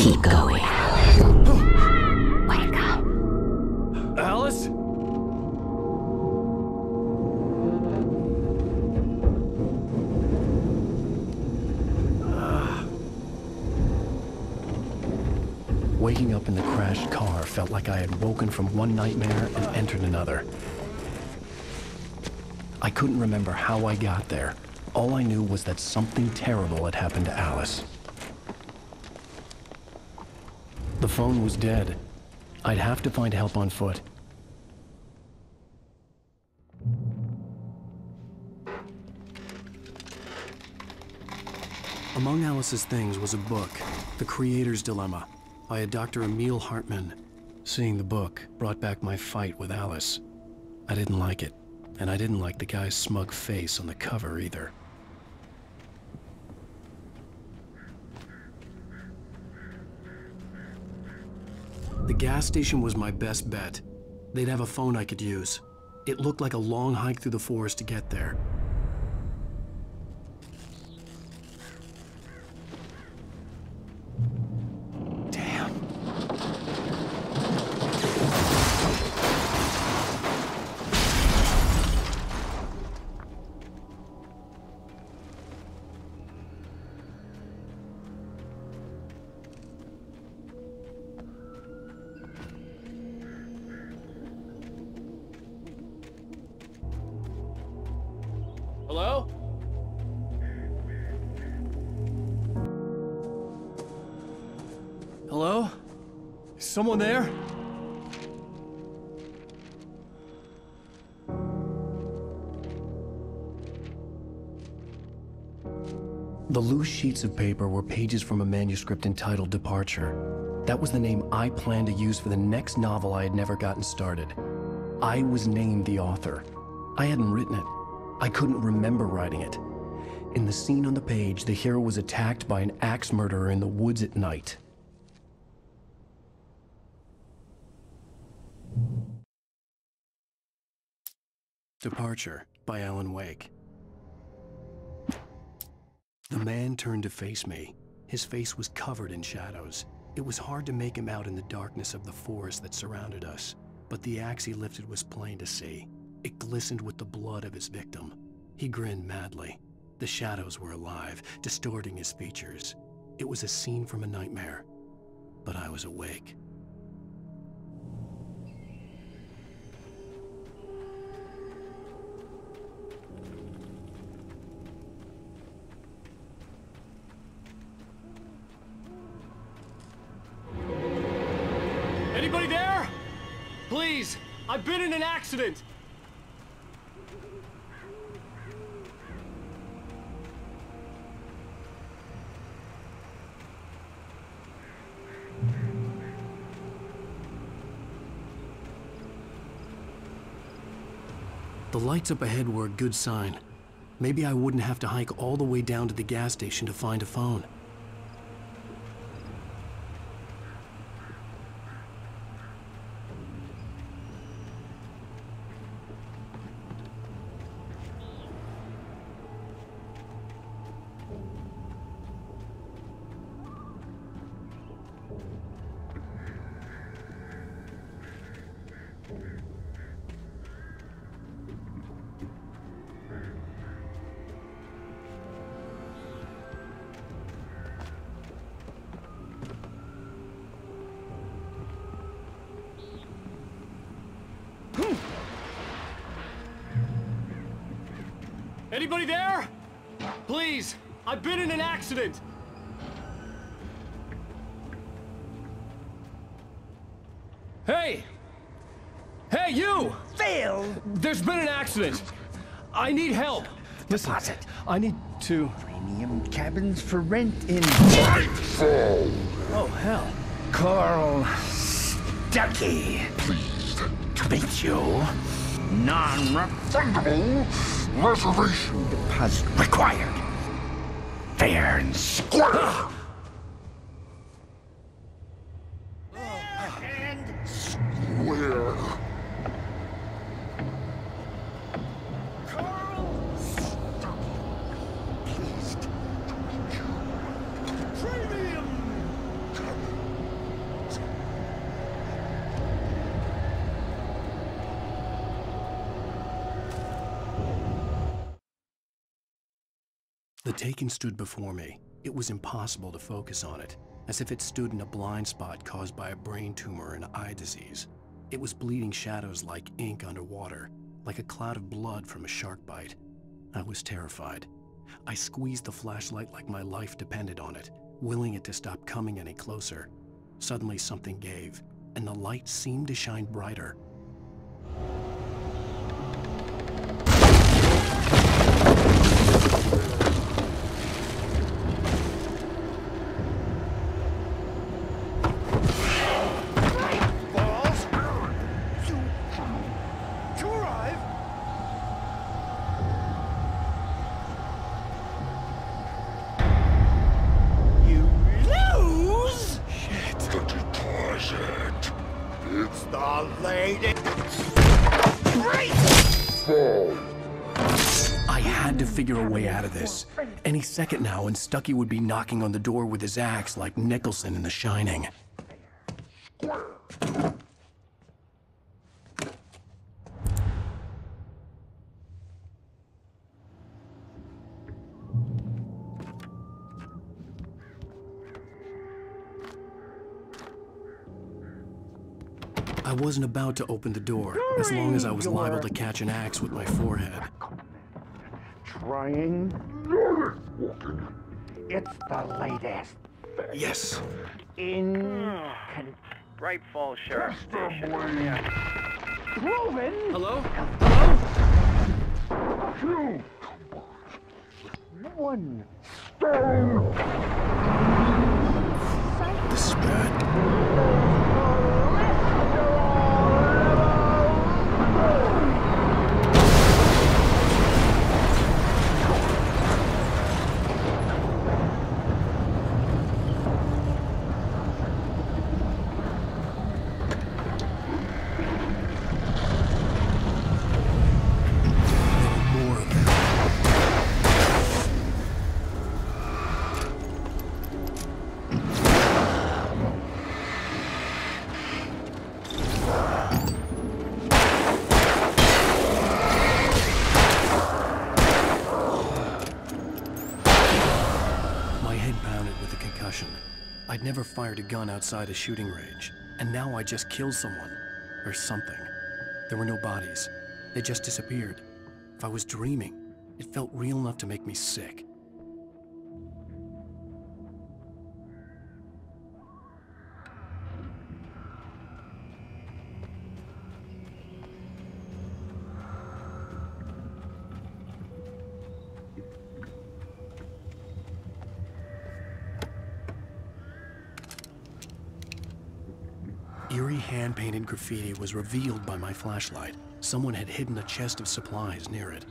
Keep going. Wake up. Alice? Waking up in the crashed car felt like I had woken from one nightmare and entered another. I couldn't remember how I got there. All I knew was that something terrible had happened to Alice. The phone was dead. I'd have to find help on foot. Among Alice's things was a book, The Creator's Dilemma, by a Dr. Emil Hartmann. Seeing the book brought back my fight with Alice. I didn't like it, and I didn't like the guy's smug face on the cover either. The gas station was my best bet. They'd have a phone I could use. It looked like a long hike through the forest to get there. Hello? Hello? Is someone there? The loose sheets of paper were pages from a manuscript entitled Departure. That was the name I planned to use for the next novel I had never gotten started. I was named the author. I hadn't written it. I couldn't remember writing it. In the scene on the page, the hero was attacked by an axe murderer in the woods at night. Departure by Alan Wake. The man turned to face me. His face was covered in shadows. It was hard to make him out in the darkness of the forest that surrounded us, but the axe he lifted was plain to see. It glistened with the blood of his victim. He grinned madly. The shadows were alive, distorting his features. It was a scene from a nightmare, but I was awake. Anybody there? Please, I've been in an accident. The lights up ahead were a good sign. Maybe I wouldn't have to hike all the way down to the gas station to find a phone. Anybody there? Please, I've been in an accident. Hey! Hey, you! Phil! There's been an accident. I need help. Listen, Deposit. I need to... Premium cabins for rent in Nightfall! Oh, hell. Carl Stuckey. Pleased. To meet you. Non-refundable Reservation. deposit required. Fair and square. Where? Premium The Taken stood before me. It was impossible to focus on it, as if it stood in a blind spot caused by a brain tumor and eye disease. It was bleeding shadows like ink underwater, like a cloud of blood from a shark bite. I was terrified. I squeezed the flashlight like my life depended on it, willing it to stop coming any closer. Suddenly something gave, and the light seemed to shine brighter. I had to figure a way out of this. Any second now, and Stucky would be knocking on the door with his axe like Nicholson in The Shining. I wasn't about to open the door, as long as I was liable to catch an axe with my forehead. Trying. It's the latest. Yes. In Bright Falls Sheriff Station. proven. Hello? Two. One. This is bad. I'd never fired a gun outside a shooting range, and now I just killed someone, or something. There were no bodies. They just disappeared. If I was dreaming, it felt real enough to make me sick. Eerie hand-painted graffiti was revealed by my flashlight. Someone had hidden a chest of supplies near it.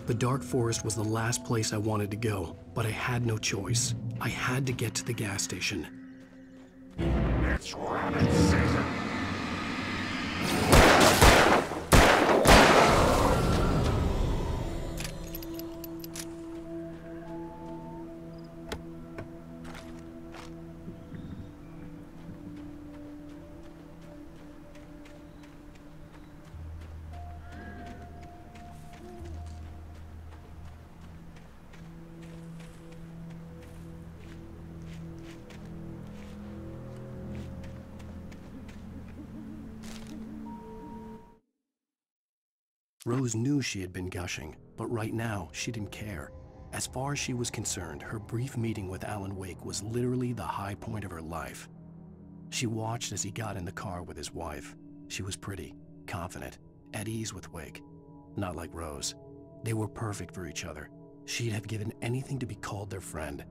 The dark forest was the last place I wanted to go, but I had no choice. I had to get to the gas station. It's rabbit season. Rose knew she had been gushing, but right now, she didn't care. As far as she was concerned, her brief meeting with Alan Wake was literally the high point of her life. She watched as he got in the car with his wife. She was pretty, confident, at ease with Wake. Not like Rose. They were perfect for each other. She'd have given anything to be called their friend.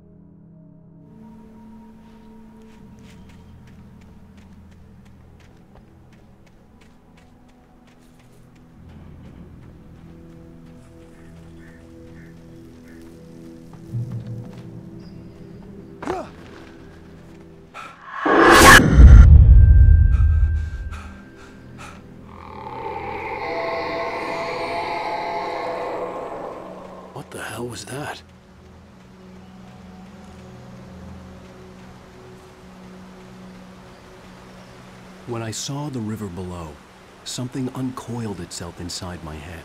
the hell was that? When I saw the river below, something uncoiled itself inside my head.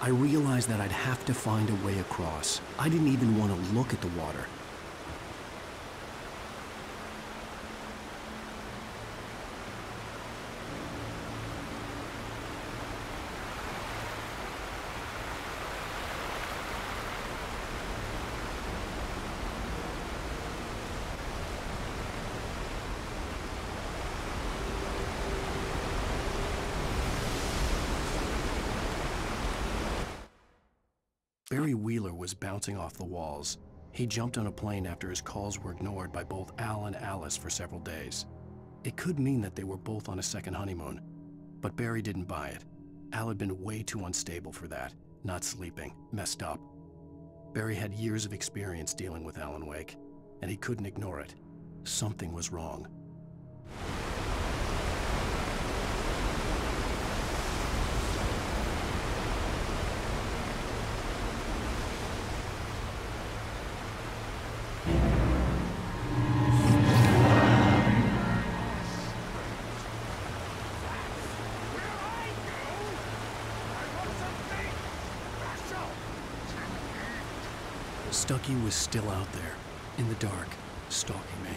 I realized that I'd have to find a way across. I didn't even want to look at the water. Barry Wheeler was bouncing off the walls. He jumped on a plane after his calls were ignored by both Al and Alice for several days. It could mean that they were both on a second honeymoon, but Barry didn't buy it. Al had been way too unstable for that, not sleeping, messed up. Barry had years of experience dealing with Alan Wake, and he couldn't ignore it. Something was wrong. Stucky was still out there, in the dark, stalking me.